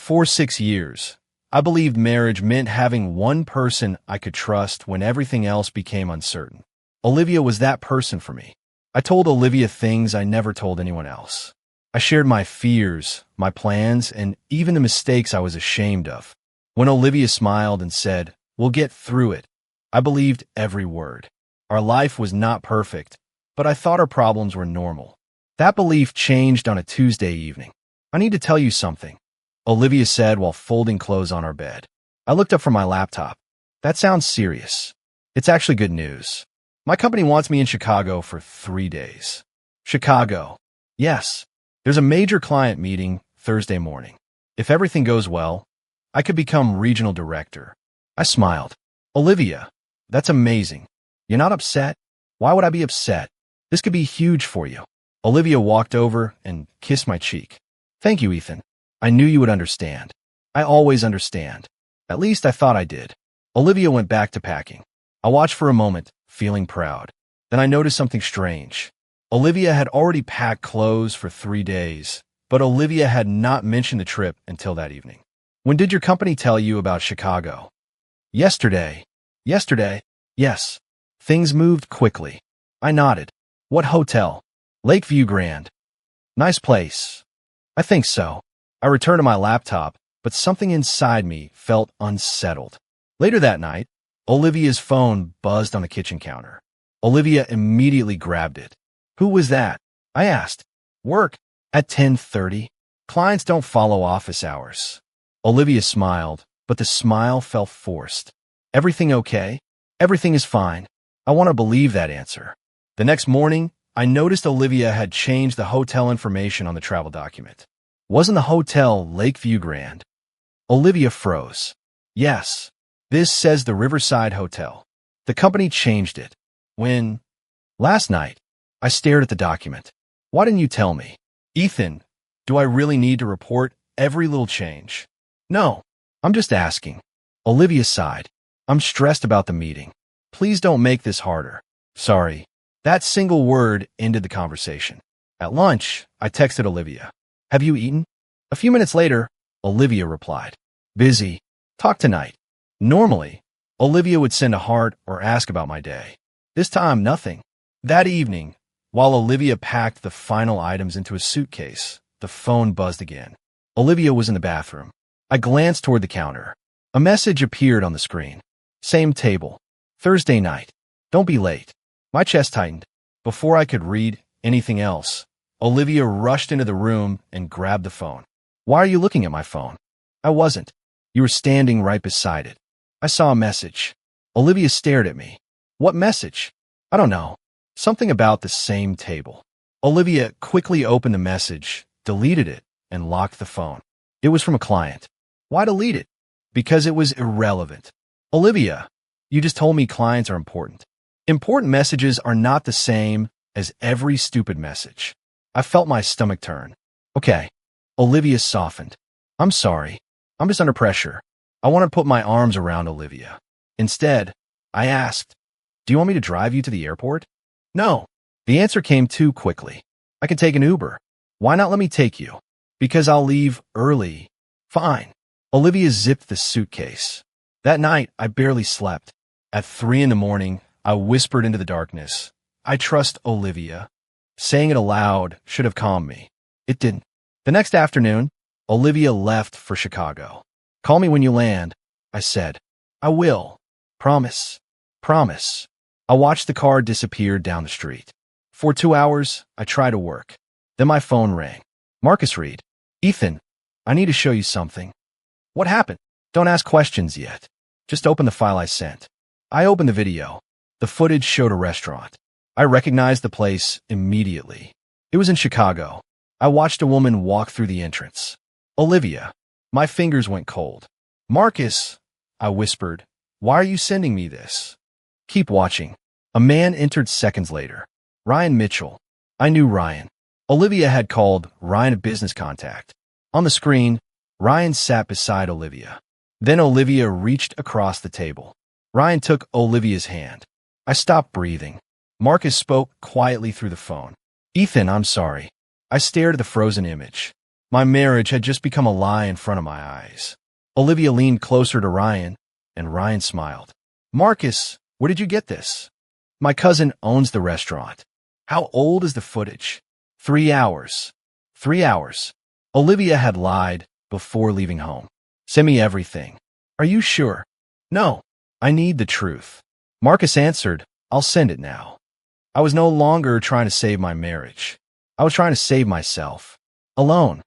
For 6 years, I believed marriage meant having one person I could trust when everything else became uncertain. Olivia was that person for me. I told Olivia things I never told anyone else. I shared my fears, my plans, and even the mistakes I was ashamed of. When Olivia smiled and said, "We'll get through it," I believed every word. Our life was not perfect, but I thought our problems were normal. That belief changed on a Tuesday evening. "I need to tell you something," Olivia said while folding clothes on our bed. I looked up from my laptop. "That sounds serious." "It's actually good news. My company wants me in Chicago for 3 days. "Chicago?" "Yes. There's a major client meeting Thursday morning. If everything goes well, I could become regional director." I smiled. "Olivia, that's amazing. You're not upset?" "Why would I be upset? This could be huge for you." Olivia walked over and kissed my cheek. "Thank you, Ethan. I knew you would understand." "I always understand. At least I thought I did." Olivia went back to packing. I watched for a moment, feeling proud. Then I noticed something strange. Olivia had already packed clothes for 3 days, but Olivia had not mentioned the trip until that evening. "When did your company tell you about Chicago?" "Yesterday." "Yesterday?" "Yes." Things moved quickly. I nodded. "What hotel?" "Lakeview Grand." "Nice place." "I think so." I returned to my laptop, but something inside me felt unsettled. Later that night, Olivia's phone buzzed on the kitchen counter. Olivia immediately grabbed it. "Who was that?" I asked. "Work. At 10:30. Clients don't follow office hours." Olivia smiled, but the smile felt forced. "Everything okay?" "Everything is fine." I want to believe that answer. The next morning, I noticed Olivia had changed the hotel information on the travel document. Wasn't the hotel Lakeview Grand? Olivia froze. "Yes. This says the Riverside Hotel." The company changed it. "When?" "Last night." I stared at the document. "Why didn't you tell me?" "Ethan, do I really need to report every little change?" "No. I'm just asking." Olivia sighed. "I'm stressed about the meeting. Please don't make this harder." "Sorry." That single word ended the conversation. At lunch, I texted Olivia. "Have you eaten?" A few minutes later, Olivia replied. "Busy. Talk tonight." Normally, Olivia would send a heart or ask about my day. This time, nothing. That evening, while Olivia packed the final items into a suitcase, the phone buzzed again. Olivia was in the bathroom. I glanced toward the counter. A message appeared on the screen. "Same table. Thursday night. Don't be late." My chest tightened. Before I could read anything else, Olivia rushed into the room and grabbed the phone. "Why are you looking at my phone?" "I wasn't. You were standing right beside it." "I saw a message." Olivia stared at me. "What message?" "I don't know. Something about the same table." Olivia quickly opened the message, deleted it, and locked the phone. It was from a client. "Why delete it?" "Because it was irrelevant." "Olivia, you just told me clients are important." "Important messages are not the same as every stupid message." I felt my stomach turn. "Okay." Olivia softened. "I'm sorry. I'm just under pressure." I wanted to put my arms around Olivia. Instead, I asked, "Do you want me to drive you to the airport?" "No." The answer came too quickly. "I can take an Uber." "Why not let me take you?" "Because I'll leave early." "Fine." Olivia zipped the suitcase. That night, I barely slept. At 3 in the morning, I whispered into the darkness, "I trust Olivia." Saying it aloud should have calmed me. It didn't. The next afternoon, Olivia left for Chicago. "Call me when you land," I said. "I will. Promise." "Promise." I watched the car disappear down the street. For 2 hours, I tried to work. Then my phone rang. Marcus Reed. "Ethan, I need to show you something." "What happened?" "Don't ask questions yet. Just open the file I sent." I opened the video. The footage showed a restaurant. I recognized the place immediately. It was in Chicago. I watched a woman walk through the entrance. "Olivia." My fingers went cold. "Marcus," I whispered, "why are you sending me this?" "Keep watching." A man entered seconds later. Ryan Mitchell. I knew Ryan. Olivia had called Ryan a business contact. On the screen, Ryan sat beside Olivia. Then Olivia reached across the table. Ryan took Olivia's hand. I stopped breathing. Marcus spoke quietly through the phone. "Ethan, I'm sorry." I stared at the frozen image. My marriage had just become a lie in front of my eyes. Olivia leaned closer to Ryan, and Ryan smiled. Marcus, where did you get this? My cousin owns the restaurant. How old is the footage? 3 hours. 3 hours. Olivia had lied before leaving home. Send me everything. Are you sure? No. I need the truth. Marcus answered, I'll send it now. I was no longer trying to save my marriage. I was trying to save myself. Alone.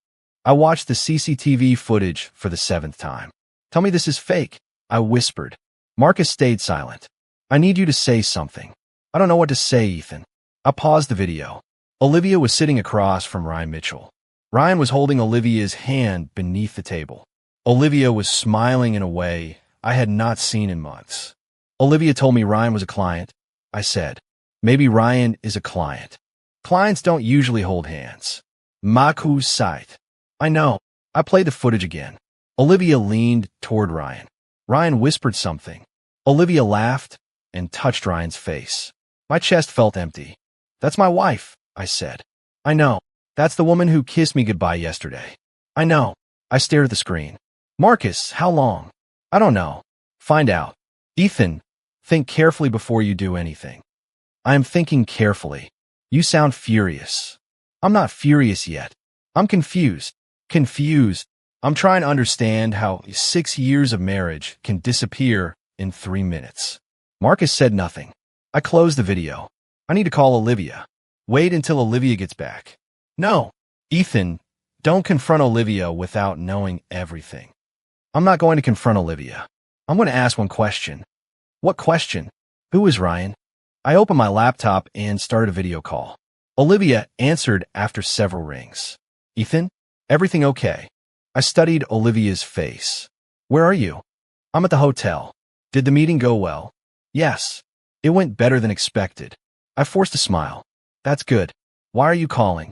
I watched the CCTV footage for the 7th time. Tell me this is fake, I whispered. Marcus stayed silent. I need you to say something. I don't know what to say, Ethan. I paused the video. Olivia was sitting across from Ryan Mitchell. Ryan was holding Olivia's hand beneath the table. Olivia was smiling in a way I had not seen in months. Olivia told me Ryan was a client. I said, maybe Ryan is a client. Clients don't usually hold hands. Maku's sight. I know. I played the footage again. Olivia leaned toward Ryan. Ryan whispered something. Olivia laughed and touched Ryan's face. My chest felt empty. That's my wife, I said. I know. That's the woman who kissed me goodbye yesterday. I know. I stared at the screen. Marcus, how long? I don't know. Find out. Ethan, think carefully before you do anything. I am thinking carefully. You sound furious. I'm not furious yet. I'm confused. Confused. I'm trying to understand how 6 years of marriage can disappear in 3 minutes. Marcus said nothing. I closed the video. I need to call Olivia. Wait until Olivia gets back. No. Ethan, don't confront Olivia without knowing everything. I'm not going to confront Olivia. I'm going to ask one question. What question? Who is Ryan? I opened my laptop and started a video call. Olivia answered after several rings. Ethan, everything okay? I studied Olivia's face. Where are you? I'm at the hotel. Did the meeting go well? Yes. It went better than expected. I forced a smile. That's good. Why are you calling?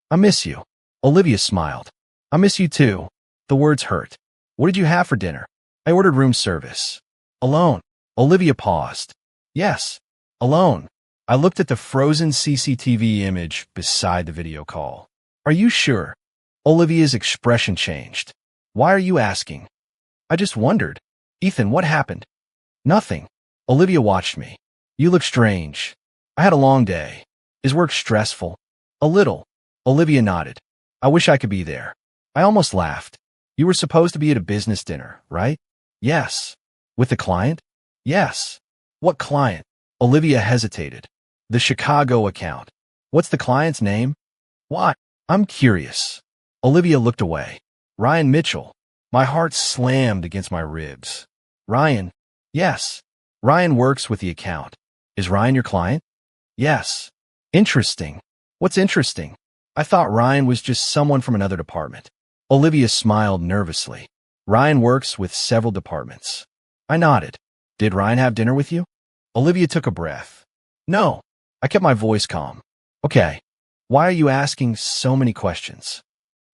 I miss you. Olivia smiled. I miss you too. The words hurt. What did you have for dinner? I ordered room service. Alone. Olivia paused. Yes. Alone. I looked at the frozen CCTV image beside the video call. Are you sure? Olivia's expression changed. Why are you asking? I just wondered. Ethan, what happened? Nothing. Olivia watched me. You look strange. I had a long day. Is work stressful? A little. Olivia nodded. I wish I could be there. I almost laughed. You were supposed to be at a business dinner, right? Yes. With the client? Yes. What client? Olivia hesitated. The Chicago account. What's the client's name? Why? I'm curious. Olivia looked away. Ryan Mitchell. My heart slammed against my ribs. Ryan. Yes. Ryan works with the account. Is Ryan your client? Yes. Interesting. What's interesting? I thought Ryan was just someone from another department. Olivia smiled nervously. Ryan works with several departments. I nodded. Did Ryan have dinner with you? Olivia took a breath. No. I kept my voice calm. Okay. Why are you asking so many questions?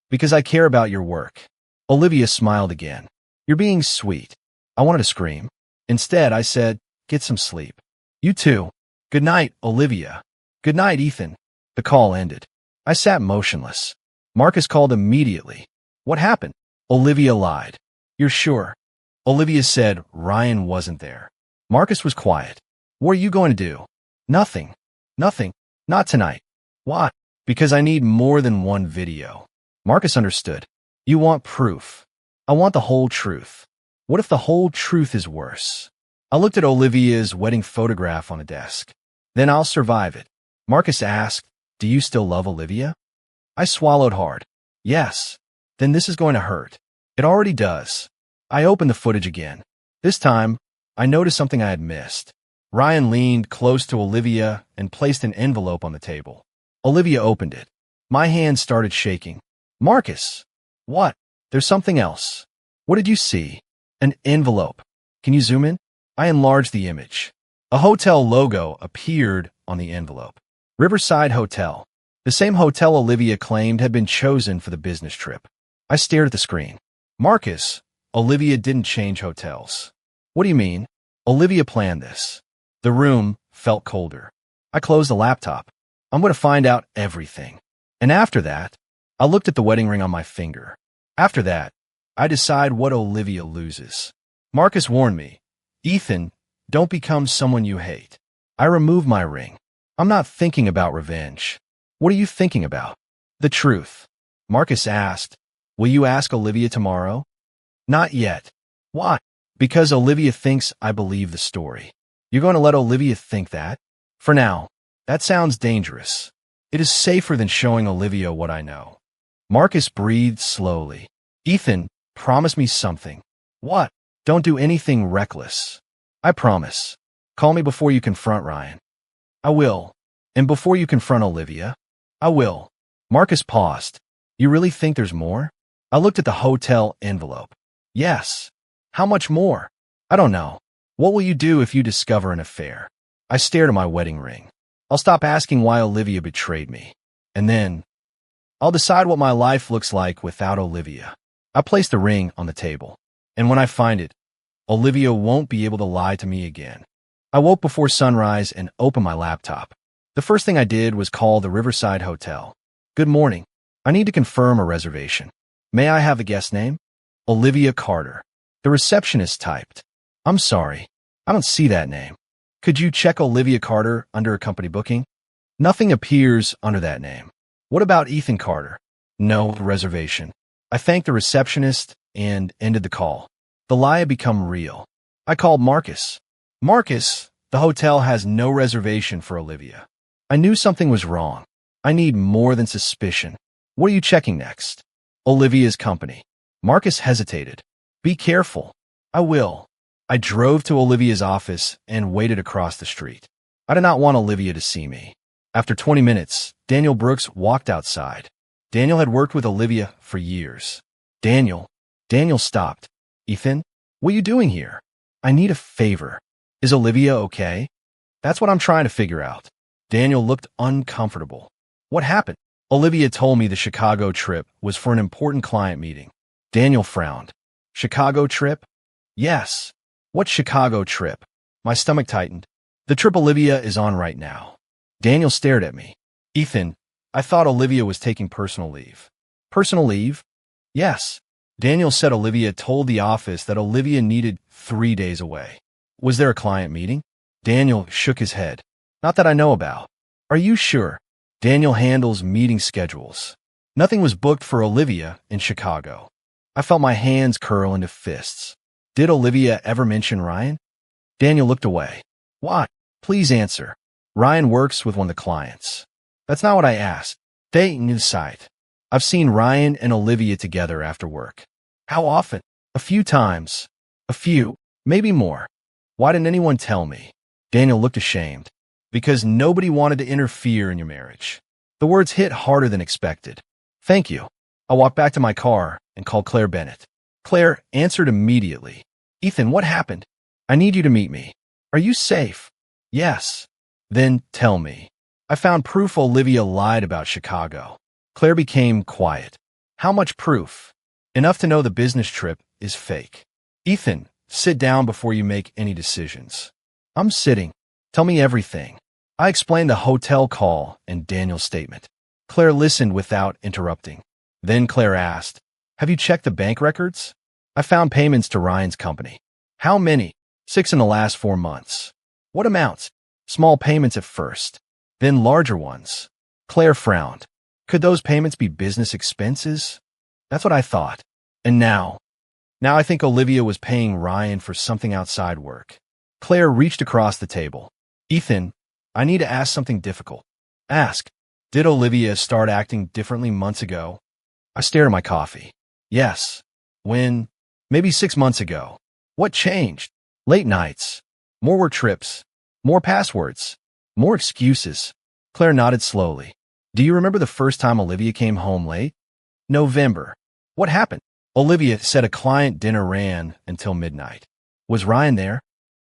Because I care about your work. Olivia smiled again. You're being sweet. I wanted to scream. Instead, I said, get some sleep. You too. Good night, Olivia. Good night, Ethan. The call ended. I sat motionless. Marcus called immediately. What happened? Olivia lied. You're sure? Olivia said Ryan wasn't there. Marcus was quiet. What are you going to do? Nothing. Nothing. Not tonight. Why? Because I need more than one video. Marcus understood. You want proof. I want the whole truth. What if the whole truth is worse? I looked at Olivia's wedding photograph on a desk. Then I'll survive it. Marcus asked, do you still love Olivia? I swallowed hard. Yes. Then this is going to hurt. It already does. I opened the footage again. This time, I noticed something I had missed. Ryan leaned close to Olivia and placed an envelope on the table. Olivia opened it. My hand started shaking. Marcus! What? There's something else. What did you see? An envelope. Can you zoom in? I enlarged the image. A hotel logo appeared on the envelope. Riverside Hotel. The same hotel Olivia claimed had been chosen for the business trip. I stared at the screen. Marcus, Olivia didn't change hotels. What do you mean? Olivia planned this. The room felt colder. I closed the laptop. I'm going to find out everything. And after that, I looked at the wedding ring on my finger. After that, I decide what Olivia loses. Marcus warned me, Ethan, don't become someone you hate. I remove my ring. I'm not thinking about revenge. What are you thinking about? The truth. Marcus asked, will you ask Olivia tomorrow? Not yet. Why? Because Olivia thinks I believe the story. You're going to let Olivia think that? For now. That sounds dangerous. It is safer than showing Olivia what I know. Marcus breathed slowly. Ethan, promise me something. What? Don't do anything reckless. I promise. Call me before you confront Ryan. I will. And before you confront Olivia? I will. Marcus paused. You really think there's more? I looked at the hotel envelope. Yes. How much more? I don't know. What will you do if you discover an affair? I stared at my wedding ring. I'll stop asking why Olivia betrayed me. And then, I'll decide what my life looks like without Olivia. I placed the ring on the table. And when I find it, Olivia won't be able to lie to me again. I woke before sunrise and opened my laptop. The first thing I did was call the Riverside Hotel. Good morning. I need to confirm a reservation. May I have the guest name? Olivia Carter. The receptionist typed. I'm sorry. I don't see that name. Could you check Olivia Carter under a company booking? Nothing appears under that name. What about Ethan Carter? No reservation. I thanked the receptionist and ended the call. The lie had become real. I called Marcus. Marcus, the hotel has no reservation for Olivia. I knew something was wrong. I need more than suspicion. What are you checking next? Olivia's company. Marcus hesitated. Be careful. I will. I drove to Olivia's office and waited across the street. I did not want Olivia to see me. After 20 minutes, Daniel Brooks walked outside. Daniel had worked with Olivia for years. Daniel stopped. Ethan, what are you doing here? I need a favor. Is Olivia okay? That's what I'm trying to figure out. Daniel looked uncomfortable. What happened? Olivia told me the Chicago trip was for an important client meeting. Daniel frowned. Chicago trip? Yes. What Chicago trip? My stomach tightened. The trip Olivia is on right now. Daniel stared at me. Ethan, I thought Olivia was taking personal leave. Personal leave? Yes. Daniel said Olivia told the office that Olivia needed 3 days away. Was there a client meeting? Daniel shook his head. Not that I know about. Are you sure? Daniel handles meeting schedules. Nothing was booked for Olivia in Chicago. I felt my hands curl into fists. Did Olivia ever mention Ryan? Daniel looked away. Why? Please answer. Ryan works with one of the clients. That's not what I asked. They knew sight. I've seen Ryan and Olivia together after work. How often? A few times. A few, maybe more. Why didn't anyone tell me? Daniel looked ashamed. Because nobody wanted to interfere in your marriage. The words hit harder than expected. Thank you. I walked back to my car and called Claire Bennett. Claire answered immediately. Ethan, what happened? I need you to meet me. Are you safe? Yes. Then tell me. I found proof Olivia lied about Chicago. Claire became quiet. How much proof? Enough to know the business trip is fake. Ethan, sit down before you make any decisions. I'm sitting. Tell me everything. I explained the hotel call and Daniel's statement. Claire listened without interrupting. Then Claire asked, have you checked the bank records? I found payments to Ryan's company. How many? 6 in the last 4 months. What amounts? Small payments at first, then larger ones. Claire frowned. Could those payments be business expenses? That's what I thought. And now I think Olivia was paying Ryan for something outside work. Claire reached across the table. Ethan, I need to ask something difficult. Ask. Did Olivia start acting differently months ago? I stared at my coffee. Yes. When? Maybe 6 months ago. What changed? Late nights. More work trips. More passwords. More excuses. Claire nodded slowly. Do you remember the first time Olivia came home late? November. What happened? Olivia said a client dinner ran until midnight. Was Ryan there?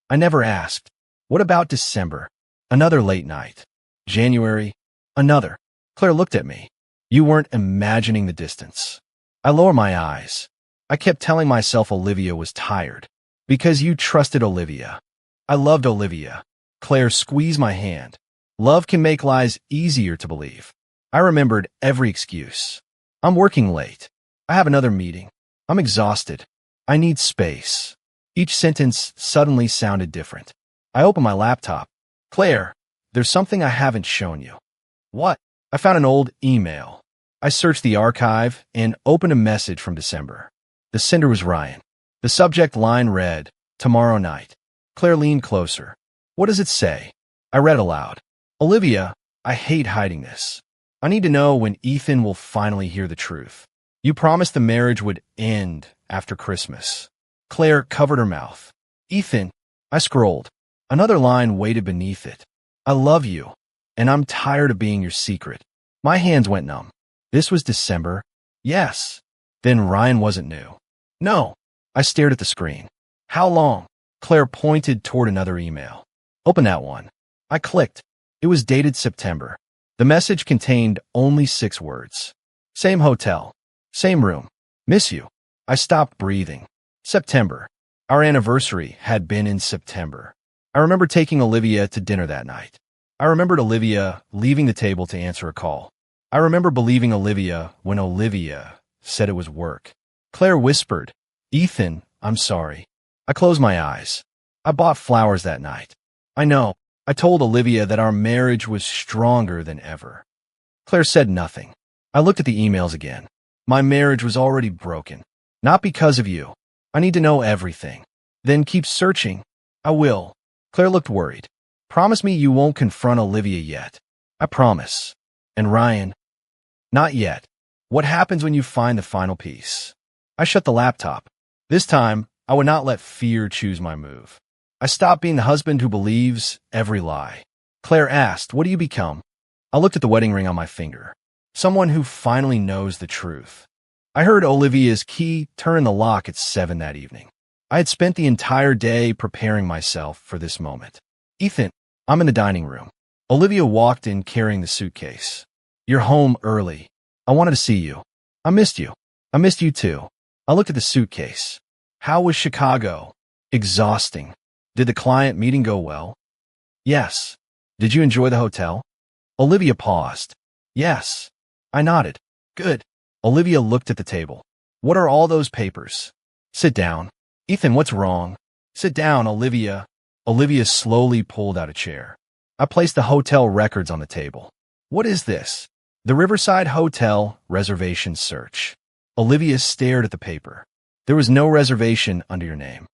I never asked. What about December? Another late night. January. Another. Claire looked at me. You weren't imagining the distance. I lowered my eyes. I kept telling myself Olivia was tired. Because you trusted Olivia. I loved Olivia. Claire squeezed my hand. Love can make lies easier to believe. I remembered every excuse. I'm working late. I have another meeting. I'm exhausted. I need space. Each sentence suddenly sounded different. I opened my laptop. Claire, there's something I haven't shown you. What? I found an old email. I searched the archive and opened a message from December. The sender was Ryan. The subject line read, "Tomorrow night." Claire leaned closer. What does it say? I read aloud. Olivia, I hate hiding this. I need to know when Ethan will finally hear the truth. You promised the marriage would end after Christmas. Claire covered her mouth. Ethan, I scrolled. Another line waited beneath it. I love you, and I'm tired of being your secret. My hands went numb. This was December. Yes. Then Ryan wasn't new. No. I stared at the screen. How long? Claire pointed toward another email. Open that one. I clicked. It was dated September. The message contained only 6 words. Same hotel. Same room. Miss you. I stopped breathing. September. Our anniversary had been in September. I remember taking Olivia to dinner that night. I remembered Olivia leaving the table to answer a call. I remember believing Olivia when Olivia said it was work. Claire whispered, Ethan, I'm sorry. I closed my eyes. I bought flowers that night. I know. I told Olivia that our marriage was stronger than ever. Claire said nothing. I looked at the emails again. My marriage was already broken. Not because of you. I need to know everything. Then keep searching. I will. Claire looked worried. Promise me you won't confront Olivia yet. I promise. And Ryan? Not yet. What happens when you find the final piece? I shut the laptop. This time, I would not let fear choose my move. I stopped being the husband who believes every lie. Claire asked, what do you become? I looked at the wedding ring on my finger. Someone who finally knows the truth. I heard Olivia's key turn in the lock at 7 that evening. I had spent the entire day preparing myself for this moment. Ethan, I'm in the dining room. Olivia walked in carrying the suitcase. You're home early. I wanted to see you. I missed you. I missed you too. I looked at the suitcase. How was Chicago? Exhausting. Did the client meeting go well? Yes. Did you enjoy the hotel? Olivia paused. Yes. I nodded. Good. Olivia looked at the table. What are all those papers? Sit down. Ethan, what's wrong? Sit down, Olivia. Olivia slowly pulled out a chair. I placed the hotel records on the table. What is this? The Riverside Hotel reservation search. Olivia stared at the paper. There was no reservation under your name.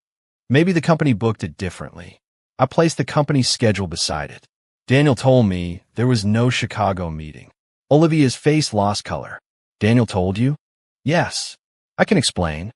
Maybe the company booked it differently. I placed the company's schedule beside it. Daniel told me there was no Chicago meeting. Olivia's face lost color. Daniel told you? Yes. I can explain.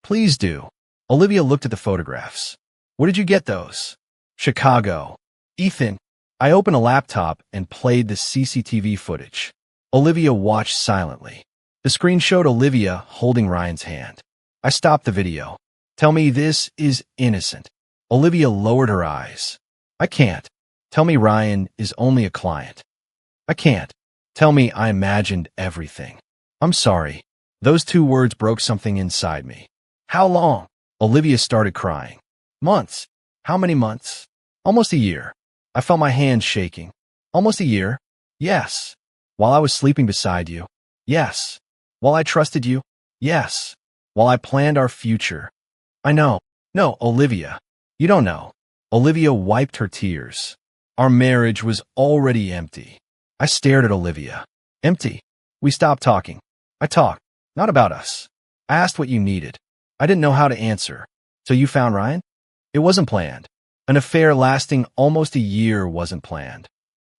Please do. Olivia looked at the photographs. Where did you get those? Chicago. Ethan. I opened a laptop and played the CCTV footage. Olivia watched silently. The screen showed Olivia holding Ryan's hand. I stopped the video. Tell me this is innocent. Olivia lowered her eyes. I can't. Tell me Ryan is only a client. I can't. Tell me I imagined everything. I'm sorry. Those 2 words broke something inside me. How long? Olivia started crying. Months. How many months? Almost a year. I felt my hands shaking. Almost a year? Yes. While I was sleeping beside you? Yes. While I trusted you? Yes. While I planned our future? I know. No, Olivia. You don't know. Olivia wiped her tears. Our marriage was already empty. I stared at Olivia. Empty. We stopped talking. I talked. Not about us. I asked what you needed. I didn't know how to answer. So you found Ryan? It wasn't planned. An affair lasting almost a year wasn't planned.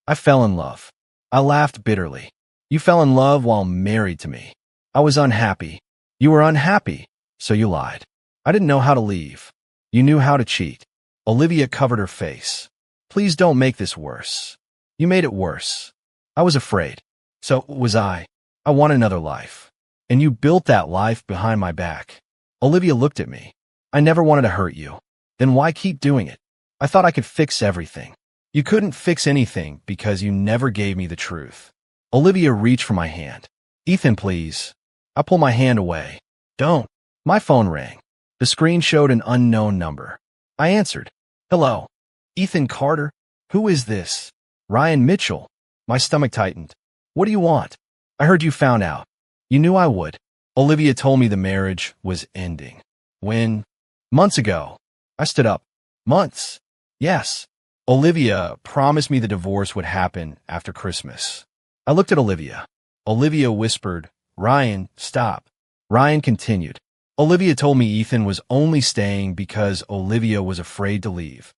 I fell in love. I laughed bitterly. You fell in love while married to me. I was unhappy. You were unhappy, so you lied. I didn't know how to leave. You knew how to cheat. Olivia covered her face. Please don't make this worse. You made it worse. I was afraid. So was I. I want another life. And you built that life behind my back. Olivia looked at me. I never wanted to hurt you. Then why keep doing it? I thought I could fix everything. You couldn't fix anything because you never gave me the truth. Olivia reached for my hand. Ethan, please. I pulled my hand away. Don't. My phone rang. The screen showed an unknown number. I answered. Hello. Ethan Carter? Who is this? Ryan Mitchell. My stomach tightened. What do you want? I heard you found out. You knew I would. Olivia told me the marriage was ending. When? Months ago. I stood up. Months? Yes. Olivia promised me the divorce would happen after Christmas. I looked at Olivia. Olivia whispered, Ryan, stop. Ryan continued. Olivia told me Ethan was only staying because Olivia was afraid to leave.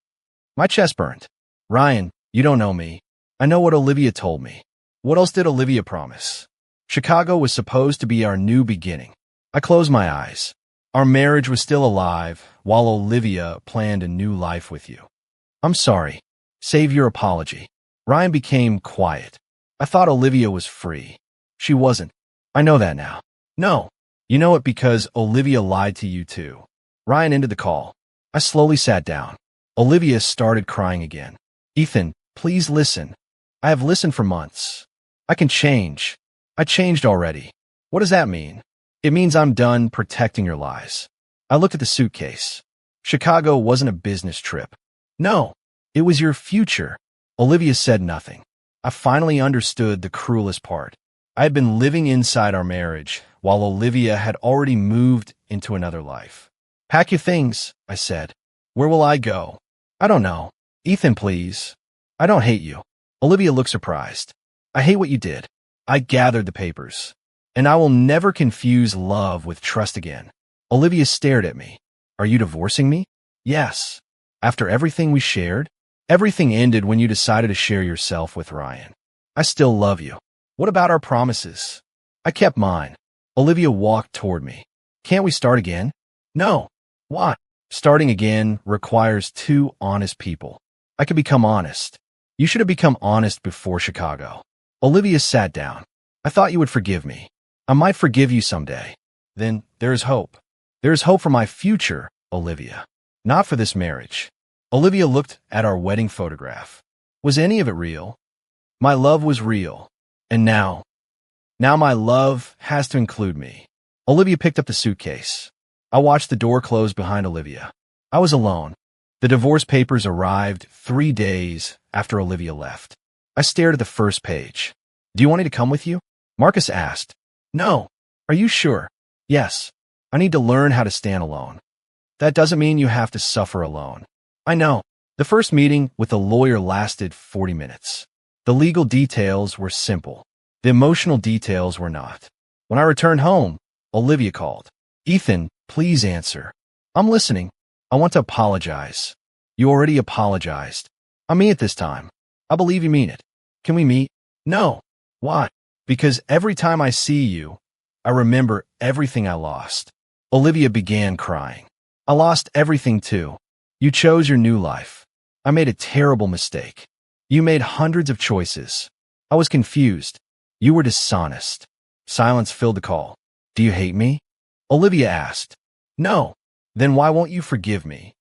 My chest burned. Ryan, you don't know me. I know what Olivia told me. What else did Olivia promise? Chicago was supposed to be our new beginning. I closed my eyes. Our marriage was still alive, while Olivia planned a new life with you. I'm sorry. Save your apology. Ryan became quiet. I thought Olivia was free. She wasn't. I know that now. No. You know it because Olivia lied to you too. Ryan ended the call. I slowly sat down. Olivia started crying again. Ethan, please listen. I have listened for months. I can change. I changed already. What does that mean? It means I'm done protecting your lies. I looked at the suitcase. Chicago wasn't a business trip. No, it was your future. Olivia said nothing. I finally understood the cruelest part. I had been living inside our marriage, while Olivia had already moved into another life. Pack your things, I said. Where will I go? I don't know. Ethan, please. I don't hate you. Olivia looked surprised. I hate what you did. I gathered the papers. And I will never confuse love with trust again. Olivia stared at me. Are you divorcing me? Yes. After everything we shared? Everything ended when you decided to share yourself with Ryan. I still love you. What about our promises? I kept mine. Olivia walked toward me. Can't we start again? No. Why? Starting again requires two honest people. I could become honest. You should have become honest before Chicago. Olivia sat down. I thought you would forgive me. I might forgive you someday. Then there is hope. There is hope for my future, Olivia. Not for this marriage. Olivia looked at our wedding photograph. Was any of it real? My love was real. And now my love has to include me. Olivia picked up the suitcase. I watched the door close behind Olivia. I was alone. The divorce papers arrived 3 days after Olivia left. I stared at the first page. Do you want me to come with you? Marcus asked. No. Are you sure? Yes. I need to learn how to stand alone. That doesn't mean you have to suffer alone. I know. The first meeting with the lawyer lasted 40 minutes. The legal details were simple. The emotional details were not. When I returned home, Olivia called. Ethan, please answer. I'm listening. I want to apologize. You already apologized. I mean it this time. I believe you mean it. Can we meet? No. Why? Because every time I see you, I remember everything I lost. Olivia began crying. I lost everything too. You chose your new life. I made a terrible mistake. You made hundreds of choices. I was confused. You were dishonest. Silence filled the call. Do you hate me? Olivia asked. No. Then why won't you forgive me?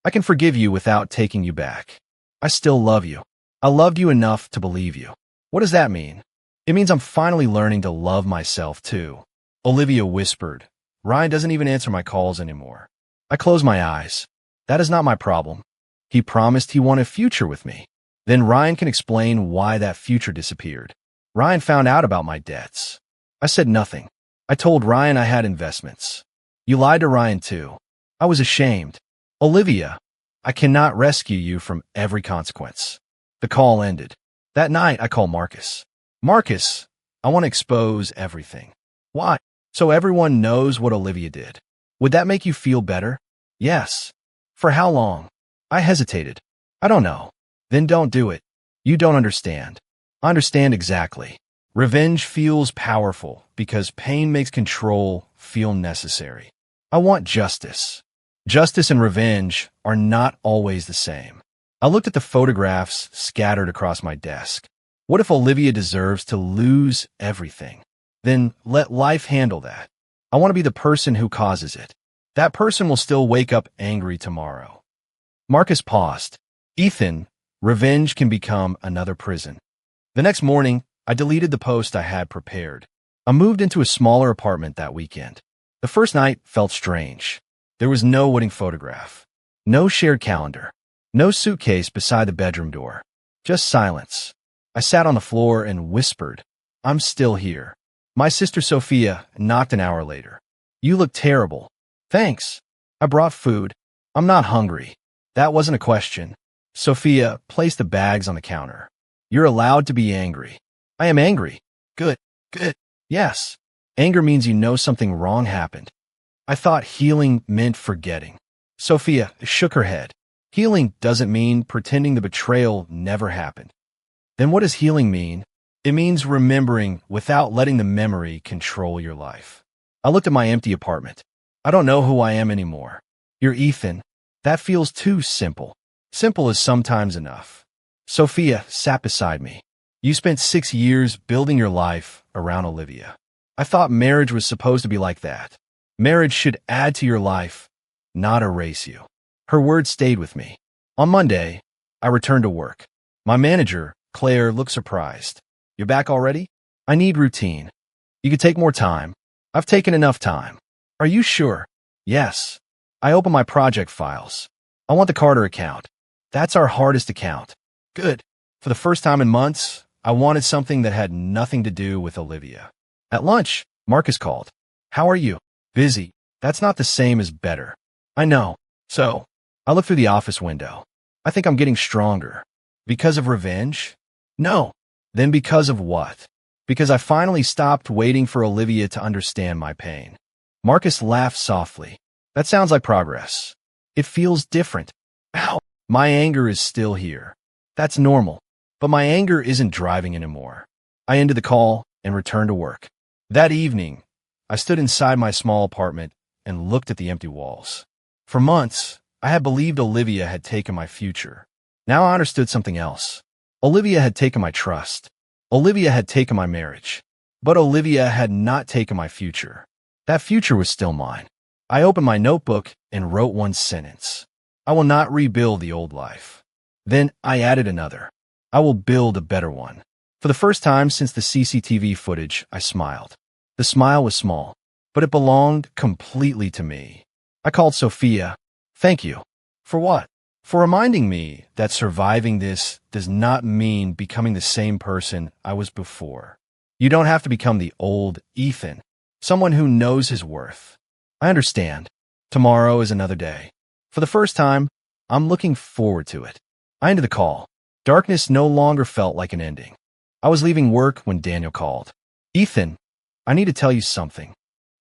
I can forgive you without taking you back. I still love you. I loved you enough to believe you. What does that mean? It means I'm finally learning to love myself too. Olivia whispered. Ryan doesn't even answer my calls anymore. I closed my eyes. That is not my problem. He promised he wanted a future with me. Then Ryan can explain why that future disappeared. Ryan found out about my debts. I said nothing. I told Ryan I had investments. You lied to Ryan too. I was ashamed. Olivia, I cannot rescue you from every consequence. The call ended. That night, I called Marcus. Marcus, I want to expose everything. Why? So everyone knows what Olivia did. Would that make you feel better? Yes. For how long? I hesitated. I don't know. Then don't do it. You don't understand. I understand exactly. Revenge feels powerful because pain makes control feel necessary. I want justice. Justice and revenge are not always the same. I looked at the photographs scattered across my desk. What if Olivia deserves to lose everything? Then let life handle that. I want to be the person who causes it. That person will still wake up angry tomorrow. Marcus paused. Ethan, revenge can become another prison. The next morning, I deleted the post I had prepared. I moved into a smaller apartment that weekend. The first night felt strange. There was no wedding photograph, no shared calendar, no suitcase beside the bedroom door, just silence. I sat on the floor and whispered, I'm still here. My sister Sophia knocked an hour later. You look terrible. Thanks. I brought food. I'm not hungry. That wasn't a question. Sophia placed the bags on the counter. You're allowed to be angry. I am angry. Good. Good. Yes. Anger means you know something wrong happened. I thought healing meant forgetting. Sophia shook her head. Healing doesn't mean pretending the betrayal never happened. Then what does healing mean? It means remembering without letting the memory control your life. I looked at my empty apartment. I don't know who I am anymore. You're Ethan. That feels too simple. Simple is sometimes enough. Sophia sat beside me. You spent 6 years building your life around Olivia. I thought marriage was supposed to be like that. Marriage should add to your life, not erase you. Her words stayed with me. On Monday, I returned to work. My manager, Claire, looked surprised. You're back already? I need routine. You could take more time. I've taken enough time. Are you sure? Yes. I opened my project files. I want the Carter account. That's our hardest account. Good. For the first time in months, I wanted something that had nothing to do with Olivia. At lunch, Marcus called. How are you? Busy. That's not the same as better. I know. So, I looked through the office window. I think I'm getting stronger. Because of revenge? No. Then because of what? Because I finally stopped waiting for Olivia to understand my pain. Marcus laughed softly. That sounds like progress. It feels different. Ow. My anger is still here. That's normal. But my anger isn't driving anymore. I ended the call and returned to work. That evening, I stood inside my small apartment and looked at the empty walls. For months, I had believed Olivia had taken my future. Now I understood something else. Olivia had taken my trust. Olivia had taken my marriage. But Olivia had not taken my future. That future was still mine. I opened my notebook and wrote one sentence. I will not rebuild the old life. Then I added another. I will build a better one. For the first time since the CCTV footage, I smiled. The smile was small, but it belonged completely to me. I called Sophia. Thank you. For what? For reminding me that surviving this does not mean becoming the same person I was before. You don't have to become the old Ethan, someone who knows his worth. I understand. Tomorrow is another day. For the first time, I'm looking forward to it. I ended the call. Darkness no longer felt like an ending. I was leaving work when Daniel called. Ethan, I need to tell you something.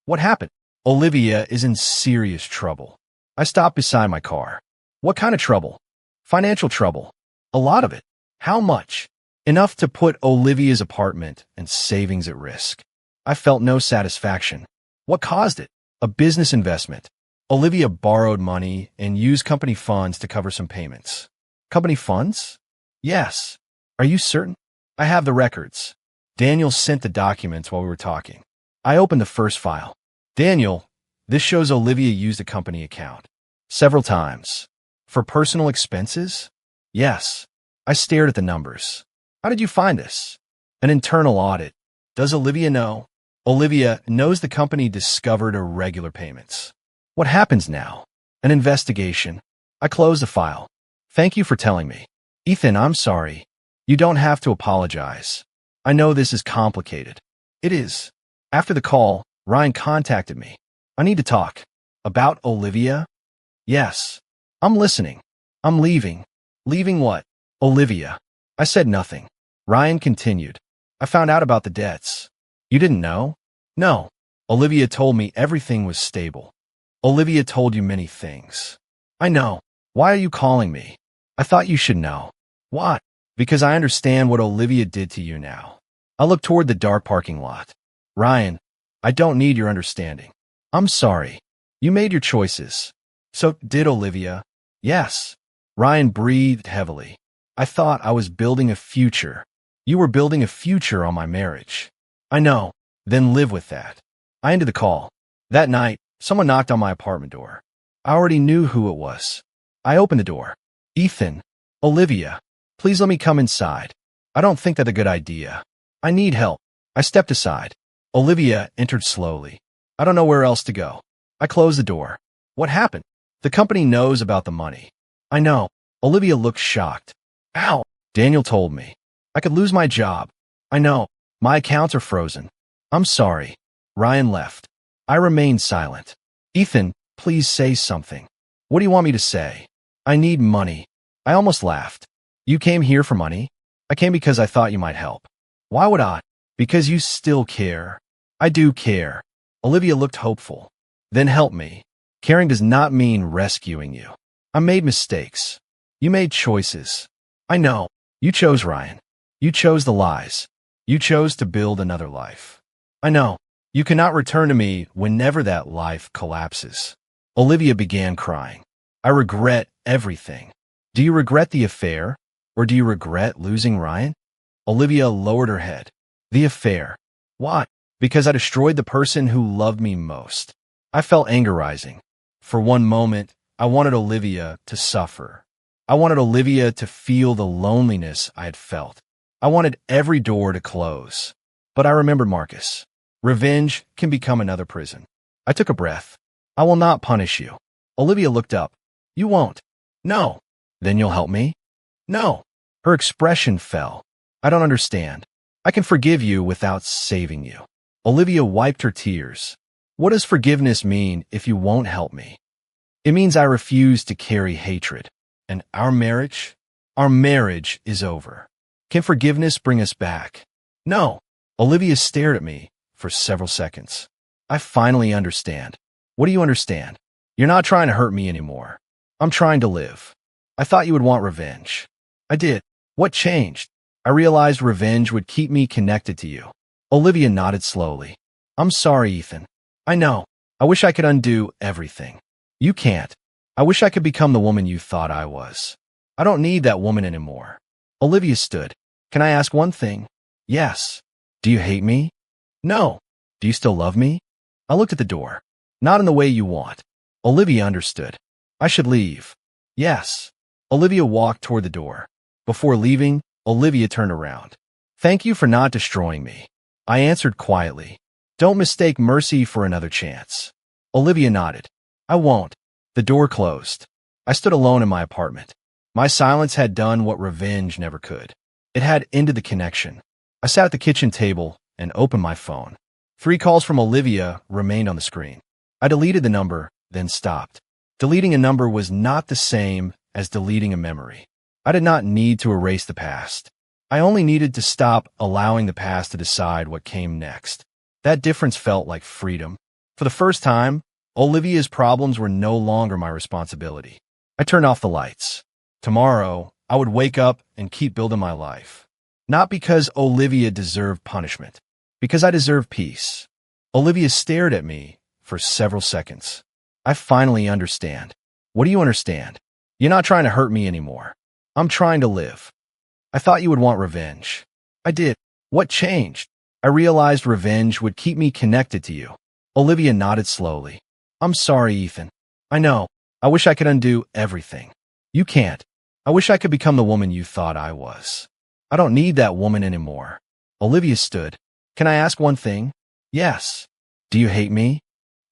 What happened? Olivia is in serious trouble. I stopped beside my car. What kind of trouble? Financial trouble. A lot of it. How much? Enough to put Olivia's apartment and savings at risk. I felt no satisfaction. What caused it? A business investment. Olivia borrowed money and used company funds to cover some payments. Company funds? Yes. Are you certain? I have the records. Daniel sent the documents while we were talking. I opened the first file. Daniel, this shows Olivia used a company account. Several times. For personal expenses? Yes. I stared at the numbers. How did you find this? An internal audit. Does Olivia know? Olivia knows the company discovered irregular payments. What happens now? An investigation. I closed the file. Thank you for telling me. Ethan, I'm sorry. You don't have to apologize. I know this is complicated. It is. After the call, Ryan contacted me. I need to talk. About Olivia? Yes. I'm listening. I'm leaving. Leaving what? Olivia. I said nothing. Ryan continued. I found out about the debts. You didn't know? No. Olivia told me everything was stable. Olivia told you many things. I know. Why are you calling me? I thought you should know. What? Because I understand what Olivia did to you now. I looked toward the dark parking lot. Ryan, I don't need your understanding. I'm sorry. You made your choices. So did Olivia. Yes. Ryan breathed heavily. I thought I was building a future. You were building a future on my marriage. I know. Then live with that. I ended the call. That night, someone knocked on my apartment door. I already knew who it was. I opened the door. Ethan. Olivia. Please let me come inside. I don't think that's a good idea. I need help. I stepped aside. Olivia entered slowly. I don't know where else to go. I closed the door. What happened? The company knows about the money. I know. Olivia looked shocked. Ow. Daniel told me. I could lose my job. I know. My accounts are frozen. I'm sorry. Ryan left. I remained silent. Ethan, please say something. What do you want me to say? I need money. I almost laughed. You came here for money? I came because I thought you might help. Why would I? Because you still care. I do care. Olivia looked hopeful. Then help me. Caring does not mean rescuing you. I made mistakes. You made choices. I know. You chose Ryan. You chose the lies. You chose to build another life. I know. You cannot return to me whenever that life collapses. Olivia began crying. I regret everything. Do you regret the affair? Or do you regret losing Ryan? Olivia lowered her head. The affair. Why? Because I destroyed the person who loved me most. I felt anger rising. For one moment, I wanted Olivia to suffer. I wanted Olivia to feel the loneliness I had felt. I wanted every door to close. But I remembered Marcus. Revenge can become another prison. I took a breath. I will not punish you. Olivia looked up. You won't. No. Then you'll help me? No. Her expression fell. I don't understand. I can forgive you without saving you. Olivia wiped her tears. What does forgiveness mean if you won't help me? It means I refuse to carry hatred. And our marriage is over. Can forgiveness bring us back? No. Olivia stared at me for several seconds. I finally understand. What do you understand? You're not trying to hurt me anymore. I'm trying to live. I thought you would want revenge. I did. What changed? I realized revenge would keep me connected to you. Olivia nodded slowly. I'm sorry, Ethan. I know. I wish I could undo everything. You can't. I wish I could become the woman you thought I was. I don't need that woman anymore. Olivia stood. Can I ask one thing? Yes. Do you hate me? No. Do you still love me? I looked at the door. Not in the way you want. Olivia understood. I should leave. Yes. Olivia walked toward the door. Before leaving, Olivia turned around. Thank you for not destroying me. I answered quietly. Don't mistake mercy for another chance. Olivia nodded. I won't. The door closed. I stood alone in my apartment. My silence had done what revenge never could. It had ended the connection. I sat at the kitchen table and opened my phone. 3 calls from Olivia remained on the screen. I deleted the number, then stopped. Deleting a number was not the same as deleting a memory. I did not need to erase the past. I only needed to stop allowing the past to decide what came next. That difference felt like freedom. For the first time, Olivia's problems were no longer my responsibility. I turned off the lights. Tomorrow, I would wake up and keep building my life. Not because Olivia deserved punishment, because I deserved peace. Olivia stared at me for several seconds. I finally understand. What do you understand? You're not trying to hurt me anymore. I'm trying to live. I thought you would want revenge. I did. What changed? I realized revenge would keep me connected to you. Olivia nodded slowly. I'm sorry, Ethan. I know. I wish I could undo everything. You can't. I wish I could become the woman you thought I was. I don't need that woman anymore. Olivia stood. Can I ask one thing? Yes. Do you hate me?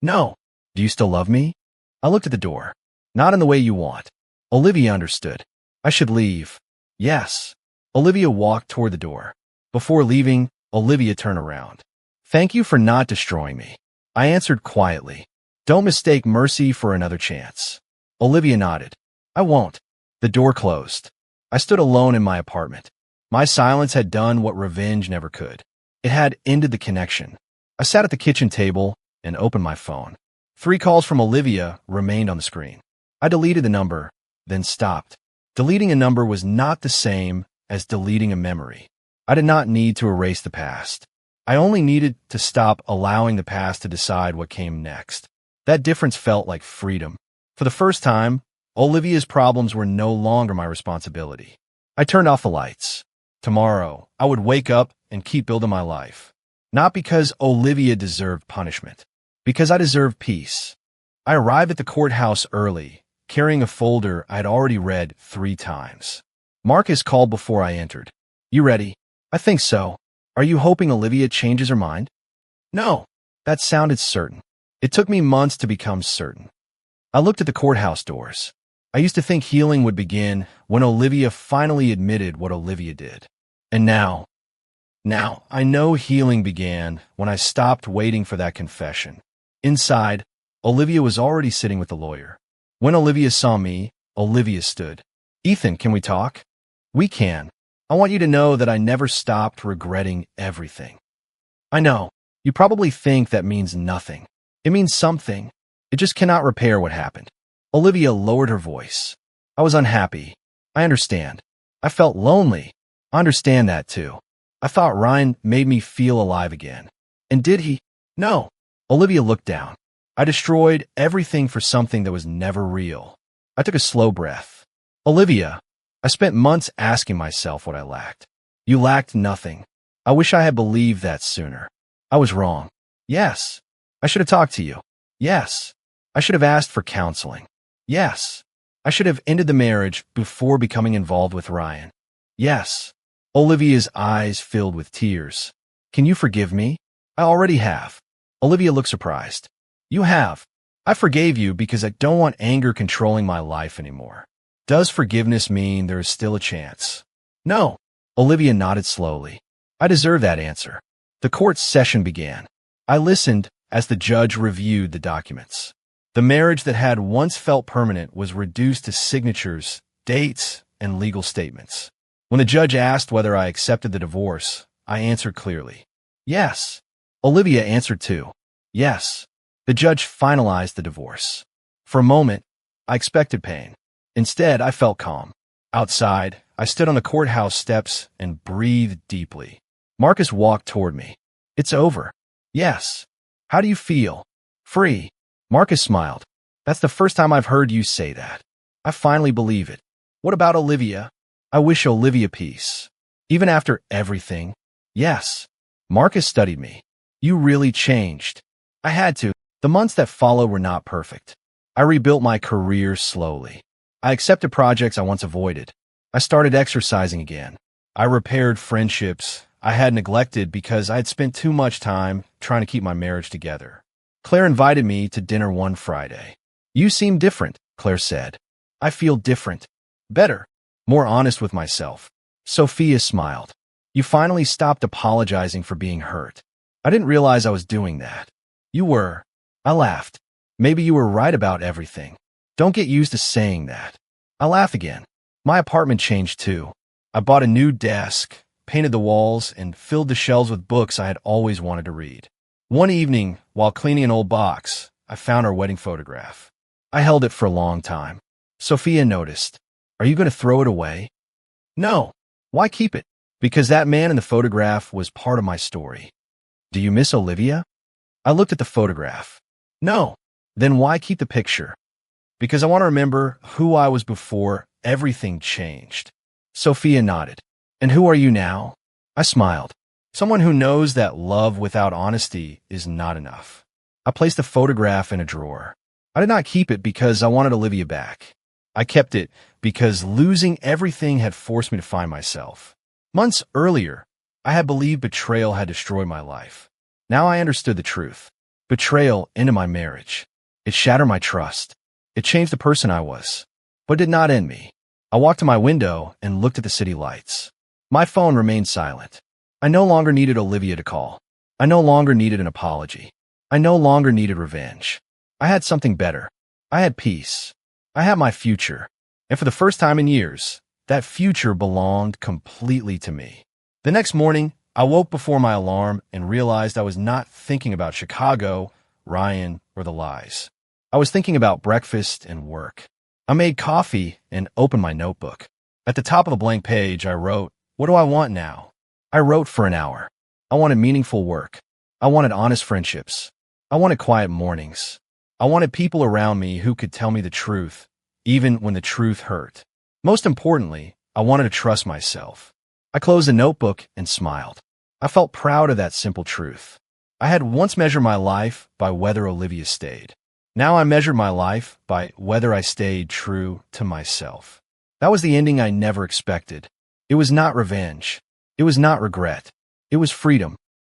No. Do you still love me? I looked at the door. Not in the way you want. Olivia understood. I should leave. Yes. Olivia walked toward the door. Before leaving, Olivia turned around. Thank you for not destroying me. I answered quietly. Don't mistake mercy for another chance. Olivia nodded. I won't. The door closed. I stood alone in my apartment. My silence had done what revenge never could. It had ended the connection. I sat at the kitchen table and opened my phone. 3 calls from Olivia remained on the screen. I deleted the number, then stopped. Deleting a number was not the same as deleting a memory. I did not need to erase the past. I only needed to stop allowing the past to decide what came next. That difference felt like freedom. For the first time, Olivia's problems were no longer my responsibility. I turned off the lights. Tomorrow, I would wake up and keep building my life. Not because Olivia deserved punishment, because I deserved peace. I arrived at the courthouse early, carrying a folder I had already read 3 times. Marcus called before I entered. You ready? I think so. Are you hoping Olivia changes her mind? No. That sounded certain. It took me months to become certain. I looked at the courthouse doors. I used to think healing would begin when Olivia finally admitted what Olivia did. And now, Now, I know healing began when I stopped waiting for that confession. Inside, Olivia was already sitting with the lawyer. When Olivia saw me, Olivia stood. "Ethan, can we talk?" "We can. I want you to know that I never stopped regretting everything." "I know. You probably think that means nothing. It means something. It just cannot repair what happened." Olivia lowered her voice. "I was unhappy. I understand. I felt lonely. I understand that too. I thought Ryan made me feel alive again. And did he? No." Olivia looked down. "I destroyed everything for something that was never real." I took a slow breath. "Olivia, I spent months asking myself what I lacked. You lacked nothing. I wish I had believed that sooner. I was wrong. Yes. I should have talked to you. Yes. I should have asked for counseling. Yes. I should have ended the marriage before becoming involved with Ryan. Yes." Olivia's eyes filled with tears. "Can you forgive me?" "I already have." Olivia looked surprised. "You have. I forgave you because I don't want anger controlling my life anymore. Does forgiveness mean there is still a chance?" "No." Olivia nodded slowly. "I deserve that answer." The court session began. I listened as the judge reviewed the documents. The marriage that had once felt permanent was reduced to signatures, dates, and legal statements. When the judge asked whether I accepted the divorce, I answered clearly. Yes. Olivia answered too. Yes. The judge finalized the divorce. For a moment, I expected pain. Instead, I felt calm. Outside, I stood on the courthouse steps and breathed deeply. Marcus walked toward me. "It's over." "Yes." "How do you feel?" "Free." Marcus smiled. "That's the first time I've heard you say that. I finally believe it." "What about Olivia?" "I wish Olivia peace." "Even after everything?" "Yes." Marcus studied me. "You really changed." "I had to. The months that followed were not perfect. I rebuilt my career slowly. I accepted projects I once avoided. I started exercising again. I repaired friendships I had neglected because I had spent too much time trying to keep my marriage together. Claire invited me to dinner one Friday. "You seem different," Claire said. "I feel different. Better. More honest with myself." Sophia smiled. "You finally stopped apologizing for being hurt." "I didn't realize I was doing that." "You were." I laughed. "Maybe you were right about everything." "Don't get used to saying that." I laughed again. My apartment changed too. I bought a new desk, painted the walls, and filled the shelves with books I had always wanted to read. One evening, while cleaning an old box, I found our wedding photograph. I held it for a long time. Sophia noticed. "Are you going to throw it away?" "No." "Why keep it?" "Because that man in the photograph was part of my story." "Do you miss Olivia?" I looked at the photograph. "No." "Then why keep the picture?" "Because I want to remember who I was before everything changed." Sophia nodded. "And who are you now?" I smiled. "Someone who knows that love without honesty is not enough." I placed the photograph in a drawer. I did not keep it because I wanted Olivia back. I kept it because losing everything had forced me to find myself. Months earlier, I had believed betrayal had destroyed my life. Now I understood the truth. Betrayal ended my marriage. It shattered my trust. It changed the person I was. But it did not end me. I walked to my window and looked at the city lights. My phone remained silent. I no longer needed Olivia to call. I no longer needed an apology. I no longer needed revenge. I had something better. I had peace. I had my future. And for the first time in years, that future belonged completely to me. The next morning, I woke before my alarm and realized I was not thinking about Chicago, Ryan, or the lies. I was thinking about breakfast and work. I made coffee and opened my notebook. At the top of the blank page, I wrote, "What do I want now?" I wrote for an hour. I wanted meaningful work. I wanted honest friendships. I wanted quiet mornings. I wanted people around me who could tell me the truth, even when the truth hurt. Most importantly, I wanted to trust myself. I closed the notebook and smiled. I felt proud of that simple truth. I had once measured my life by whether Olivia stayed. Now I measured my life by whether I stayed true to myself. That was the ending I never expected. It was not revenge. It was not regret. It was freedom.